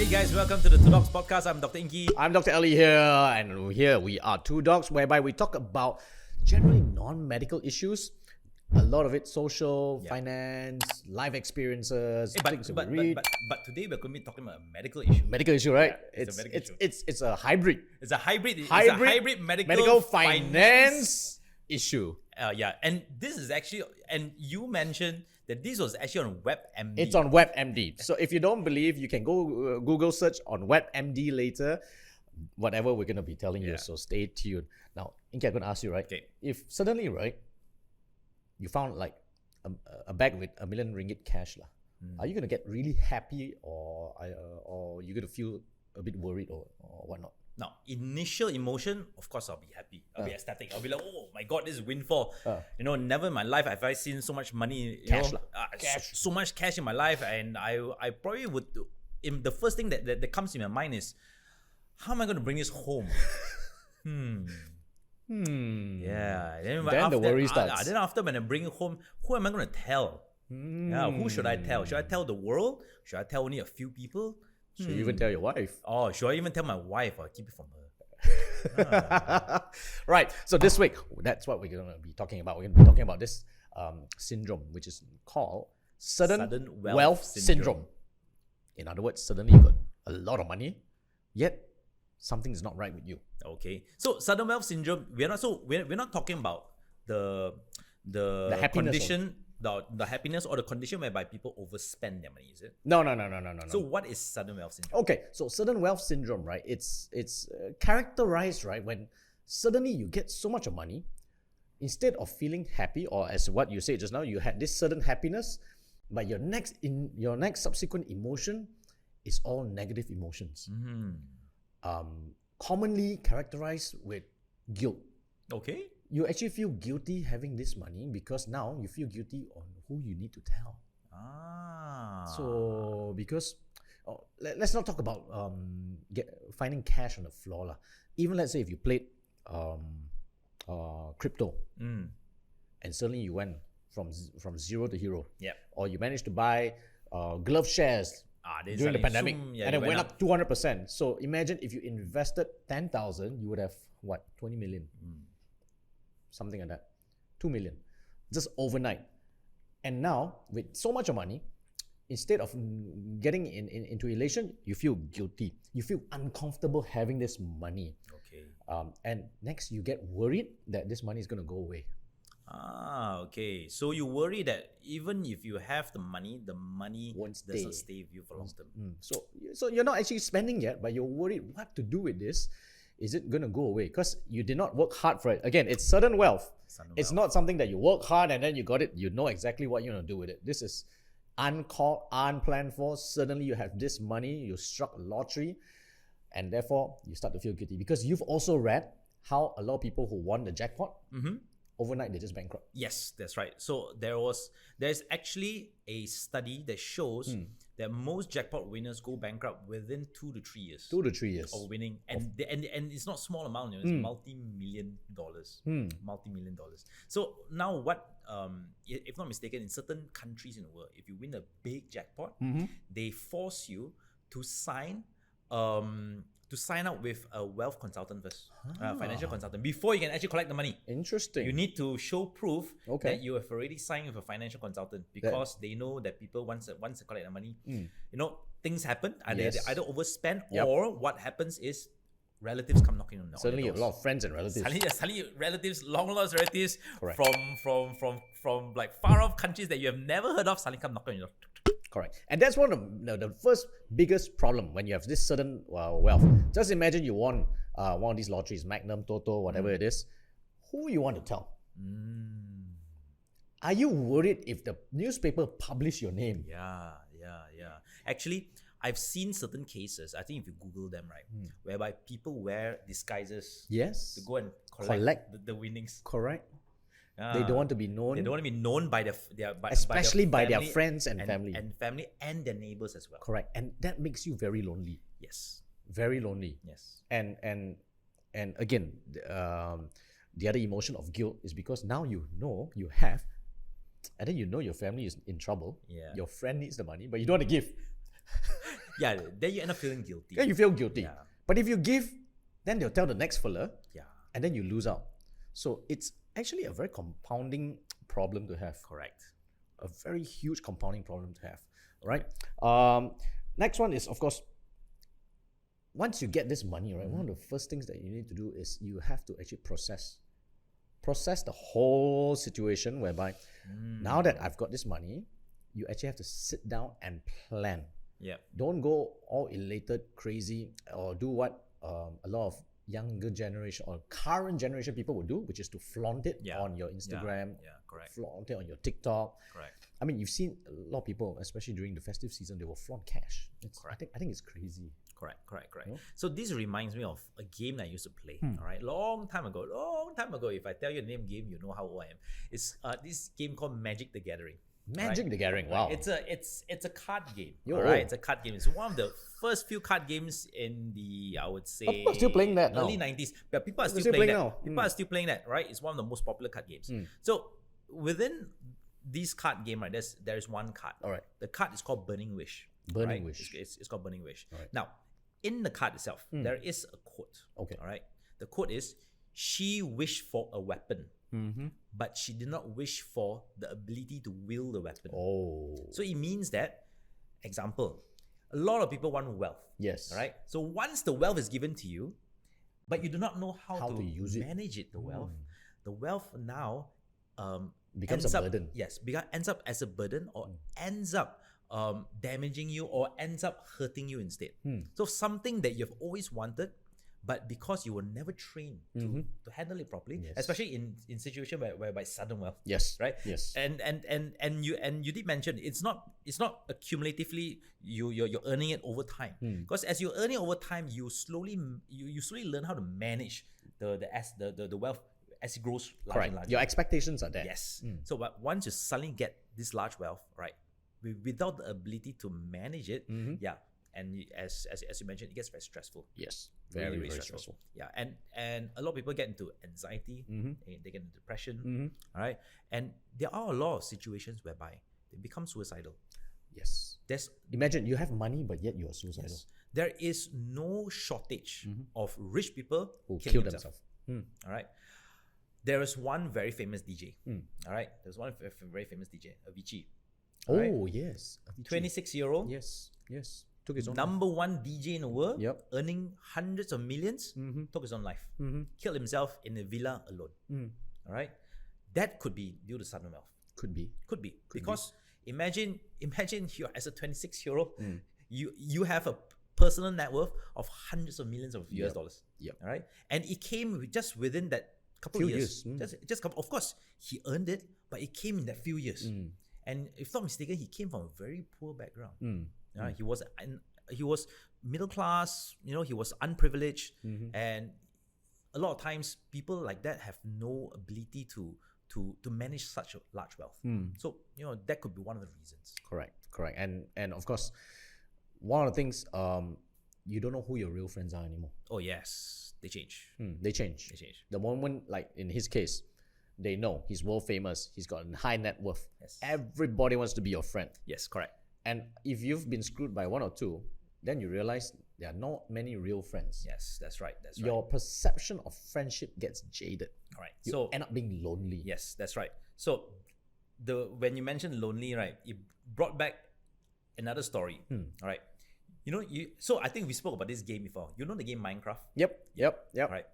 guys, welcome to the Two Dogs Podcast. I'm Dr. Ingky. I'm Dr. Ellie here, and here we are Two Dogs, whereby we talk about generally non-medical issues. A lot of it social, finance, life experiences, things that we read. But today we're going to be talking about a medical issue. Medical issue, right? Yeah, it's a medical issue. It's a hybrid. It's a hybrid medical finance issue. And this is actually, and you mentioned that this was actually on WebMD. It's on WebMD. So if you don't believe, you can go Google search on WebMD later, whatever we're going to be telling you. So stay tuned. Now, Ingky, I'm going to ask you, right? Okay. If suddenly, right, you found like a bag with ringgit 1 million cash, are you going to get really happy or you're going to feel a bit worried or whatnot? Now, initial emotion, of course, I'll be happy. I'll be ecstatic. I'll be like, oh my God, this is windfall. Never in my life have I seen so much money, so much cash in my life. And I probably would, the first thing that comes in my mind is, how am I going to bring this home? Yeah. Then the worry starts. Then after, when I bring it home, who am I going to tell? Who should I tell? Should I tell the world? Should I tell only a few people? Should you even tell your wife? Oh, should I even tell my wife or keep it from her? Right. So this week, that's what we're going to be talking about. We're going to be talking about this syndrome, which is called sudden wealth syndrome. In other words, suddenly you got a lot of money, yet something is not right with you. Okay. So sudden wealth syndrome, we're not talking about the condition. The happiness or the condition whereby people overspend their money, is it? No. So what is sudden wealth syndrome? Okay, so sudden wealth syndrome, right? It's characterized, right, when suddenly you get so much of money, instead of feeling happy, or as what you said just now, you had this sudden happiness, but your next subsequent emotion is all negative emotions. Commonly characterized with guilt. Okay. You actually feel guilty having this money because now you feel guilty on who you need to tell. So because let's not talk about finding cash on the floor. Even let's say if you played crypto and suddenly you went from zero to hero. Or you managed to buy glove shares during the pandemic and it went up 200%. So imagine if you invested 10,000, you would have what, 20 million? Something like that, 2 million, just overnight. And now, with so much money, instead of getting into elation, you feel guilty. You feel uncomfortable having this money. Okay. And next, you get worried that this money is going to go away. Okay. So you worry that even if you have the money doesn't stay with you for long term. So you're not actually spending yet, but you're worried what to do with this. Is it going to go away? Because you did not work hard for it. Again, it's sudden wealth. It's not something that you work hard and then you got it. You know exactly what you're going to do with it. This is uncalled, unplanned for. Suddenly you have this money, you struck a lottery, and therefore you start to feel guilty. Because you've also read how a lot of people who won the jackpot, overnight they just bankrupt. Yes, that's right. So there's actually a study that shows that most jackpot winners go bankrupt within 2 to 3 years. 2 to 3 years of winning, and it's not small amount. It's multi-million dollars. Multi-million dollars. So now, what? If not mistaken, in certain countries in the world, if you win a big jackpot, they force you to sign up with a wealth consultant first, financial consultant, before you can actually collect the money. Interesting. You need to show proof that you have already signed with a financial consultant, because they know that people once they collect the money, things happen. They either overspend or what happens is relatives come knocking on the Suddenly doors. A lot of friends and relatives. Suddenly relatives, long lost relatives from like far off countries that you have never heard of suddenly come knocking on your door. Correct. And that's one of the first biggest problem when you have this sudden wealth. Just imagine you won one of these lotteries, Magnum, Toto, whatever it is. Who you want to tell? Are you worried if the newspaper publish your name? Yeah. Actually, I've seen certain cases, I think if you Google them, right, whereby people wear disguises to go and collect the winnings. Correct. They don't want to be known. They don't want to be known by especially by their friends and family. And family and their neighbors as well. Correct. And that makes you very lonely. Yes. Very lonely. Yes. And again, the other emotion of guilt is because now you know you have, and then you know your family is in trouble. Yeah. Your friend needs the money, but you don't want to give. Yeah, then you end up feeling guilty. Yeah, you feel guilty. Yeah. But if you give, then they'll tell the next fella. Yeah. And then you lose out. So it's actually a very compounding problem to have. Correct. A very huge compounding problem to have. Right? Next one is, of course, once you get this money, right, one of the first things that you need to do is you have to actually process the whole situation, whereby now that I've got this money, you actually have to sit down and plan. Yeah. Don't go all elated, crazy, or do what a lot of younger generation or current generation people would do, which is to flaunt it on your Instagram, correct. Flaunt it on your TikTok. Correct. I mean, you've seen a lot of people, especially during the festive season, they will flaunt cash. I think it's crazy. Correct. You know? So this reminds me of a game that I used to play. All right, long time ago. If I tell you the name game, you know how old I am. It's this game called Magic the Gathering. Magic the Gathering. Wow. It's a card game. All right, it's a card game. It's one of the first few card games in the, I would say, people are still playing that early now. 90s. But people are still playing that. now. People are still playing that. Right, it's one of the most popular card games. So within this card game, right, there is one card. All right. The card is called Burning Wish. Burning Wish. It's called Burning Wish. Right. Now, in the card itself, there is a quote. Okay. All right. The quote is, "She wished for a weapon, but she did not wish for the ability to wield the weapon." Oh. So it means that, example, a lot of people want wealth. Yes. All right. So once the wealth is given to you, but you do not know how to use it, manage it, the wealth now becomes a burden. Yes, ends up as a burden, or ends up damaging you, or ends up hurting you instead. So something that you've always wanted, but because you were never trained to handle it properly, especially in situation whereby sudden wealth. Yes. Right. Yes. And you did mention it's not accumulatively you're earning it over time, because as you earn it over time, you slowly learn how to manage the wealth as it grows larger and larger. Your expectations are there. Yes. So but once you suddenly get this large wealth, right, without the ability to manage it, and as you mentioned, it gets very stressful. Yes, Really, very stressful. stressful. Yeah, and a lot of people get into anxiety, they get into depression, all right, and there are a lot of situations whereby they become suicidal. Yes. Imagine you have money, but yet you are suicidal. Yes. There is no shortage of rich people who killing kill themselves. All right. There is one very famous DJ. All right. There's one very famous DJ, Avicii. Right? Yes. 26-year-old. Yes. Took his own number one DJ in the world. Yep. Earning hundreds of millions. Took his own life. Killed himself in a villa alone. All right. That could be due to sudden wealth. Could be. Because imagine you as a 26-year-old, you have a personal net worth of hundreds of millions of US dollars. Yep. All right. And it came just within that couple of years. Just couple. Of course, he earned it, but it came in that few years. And if not mistaken, he came from a very poor background. He was middle class. He was unprivileged, and a lot of times people like that have no ability to manage such a large wealth. So that could be one of the reasons. Correct. And of course, one of the things, you don't know who your real friends are anymore. Oh yes, they change. They change. The moment, like in his case, they know he's world famous, he's got a high net worth. Yes. Everybody wants to be your friend. Yes, correct. And if you've been screwed by one or two, then you realize there are not many real friends. Yes, that's right. Your perception of friendship gets jaded. All right. You end up being lonely. Yes, that's right. So when you mentioned lonely, right, it brought back another story. All right. So I think we spoke about this game before. You know the game Minecraft? Yep. All right.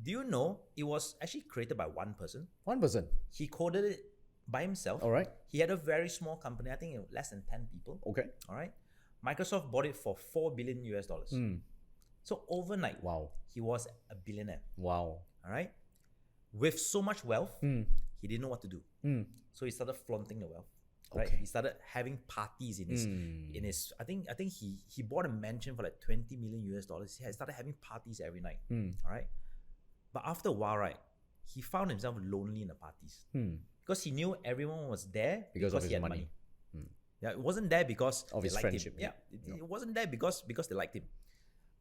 Do you know it was actually created by one person? One person. He coded it by himself. All right. He had a very small company. I think less than 10 people. Okay. All right. Microsoft bought it for $4 billion US. So overnight, he was a billionaire. Wow. All right. With so much wealth, he didn't know what to do. So he started flaunting the wealth. Right. Okay. He started having parties in his I think he bought a mansion for like $20 million US. He started having parties every night. All right. But after a while, right, he found himself lonely in the parties because he knew everyone was there because of he his had money. Yeah, it wasn't there because of his friendship. Him. It wasn't there because they liked him.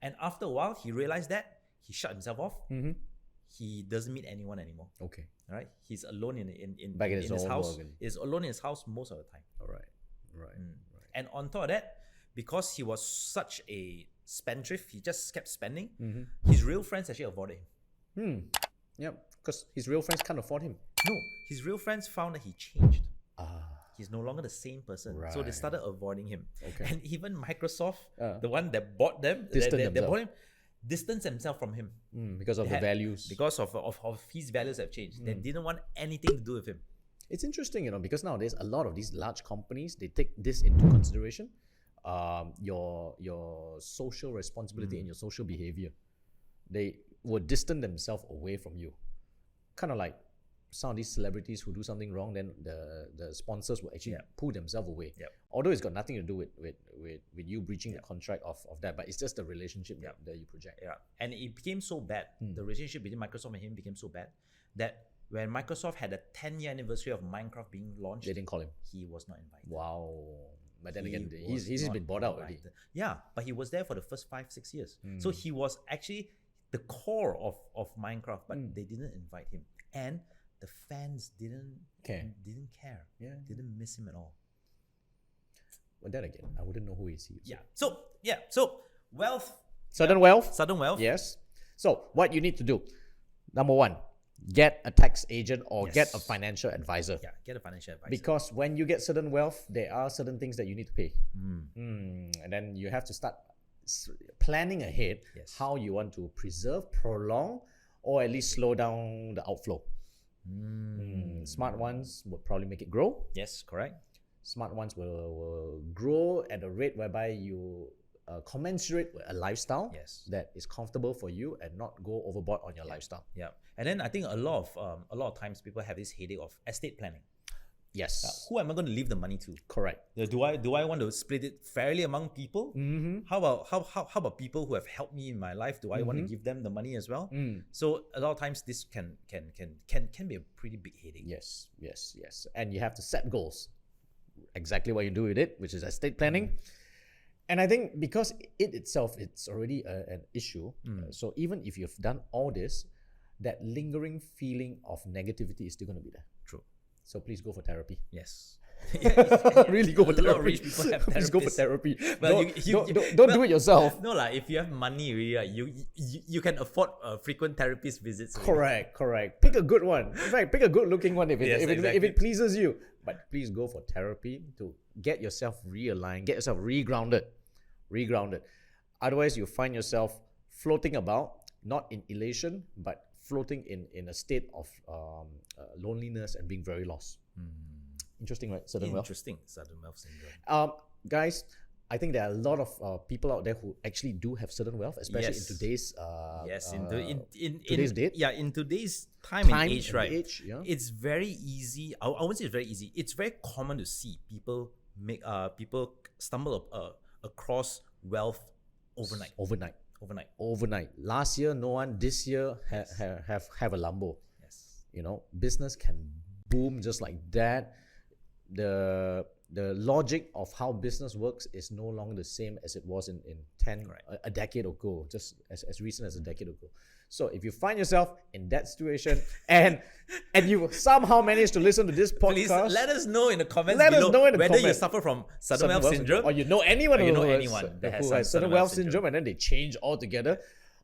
And after a while, he realized that he shut himself off. He doesn't meet anyone anymore. Okay. All right. He's alone in his own house. world. He's alone in his house most of the time. All right. Right. And on top of that, because he was such a spendthrift, he just kept spending. His real friends actually avoided him. Yeah, because his real friends can't afford him. No, his real friends found that he changed. He's no longer the same person. Right. So they started avoiding him. Okay. And even Microsoft, the one that bought them, they bought him, distanced themselves from him. Because of the values. Because of his values have changed. They didn't want anything to do with him. It's interesting, because nowadays a lot of these large companies, they take this into consideration. Your social responsibility and your social behavior. They will distance themselves away from you. Kind of like some of these celebrities who do something wrong, then the sponsors will actually pull themselves away. Although it's got nothing to do with you breaching the contract of that, but it's just the relationship that you project. And it became so bad, the relationship between Microsoft and him became so bad that when Microsoft had a 10-year anniversary of Minecraft being launched, they didn't call him. He was not invited. Wow. But then again, he's been bought out already. Yeah, but he was there for the first 5-6 years. So he was actually the core of Minecraft, but they didn't invite him. And the fans didn't care. Didn't miss him at all. But then again, I wouldn't know who is he. So wealth. Sudden wealth. Yes. So what you need to do, number one, get a tax agent or get a financial advisor. Get a financial advisor. Because when you get sudden wealth, there are certain things that you need to pay. And then you have to start planning ahead how you want to preserve, prolong, or at least slow down the outflow. Smart ones will probably make it grow. Yes, correct. Smart ones will grow at a rate whereby you commensurate with a lifestyle that is comfortable for you and not go overboard on your lifestyle. And then I think a lot of times people have this headache of estate planning. Yes. Who am I going to leave the money to? Correct. Do I want to split it fairly among people? How about people who have helped me in my life? Do I want to give them the money as well? So a lot of times this can be a pretty big headache. Yes. And you have to set goals. Exactly what you do with it, which is estate planning. And I think because it itself, it's already an issue. So even if you've done all this, that lingering feeling of negativity is still going to be there. True. So please go for therapy. Yes. Really go for therapy. A lot of rich people have Please go for therapy. Well, don't do it yourself. No, if you have money, really, you can afford frequent therapist visits. Really. Correct. Pick a good one. In fact, pick a good looking one if it pleases you. But please go for therapy to get yourself realigned, get yourself regrounded. Otherwise, you find yourself floating about, not in elation, but floating in a state of loneliness and being very lost. Interesting, right? Sudden wealth syndrome. Guys, I think there are a lot of people out there who actually do have sudden wealth, especially in today's today's date. Yeah, in today's time and age, right? It's very easy. I wouldn't say it's very easy. It's very common to see people stumble across wealth overnight. Last year, no one. This year, have a Lambo. Yes. Business can boom just like that. The logic of how business works is no longer the same as it was in a decade ago, just as recent as a decade ago. So if you find yourself in that situation and you somehow manage to listen to this podcast, please let us know in the comments below whether you suffer from sudden wealth syndrome, or you know anyone who has sudden wealth syndrome, and then they change altogether.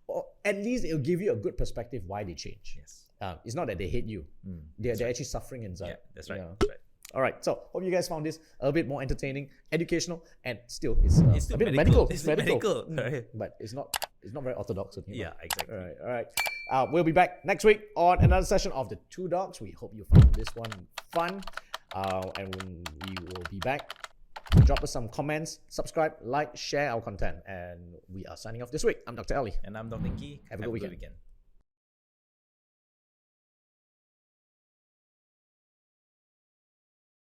Or at least it'll give you a good perspective why they change. Yes. It's not that they hate you. They're actually suffering inside. Yeah, that's right. All right, so hope you guys found this a bit more entertaining, educational, and still it's still a bit medical. It's medical. But it's not very orthodox. Yeah, exactly. All right. We'll be back next week on another session of the Two Dogs. We hope you found this one fun, and we will be back. Drop us some comments, subscribe, like, share our content, and we are signing off this week. I'm Dr. Ali. And I'm Dr. Ingky. Have a good weekend.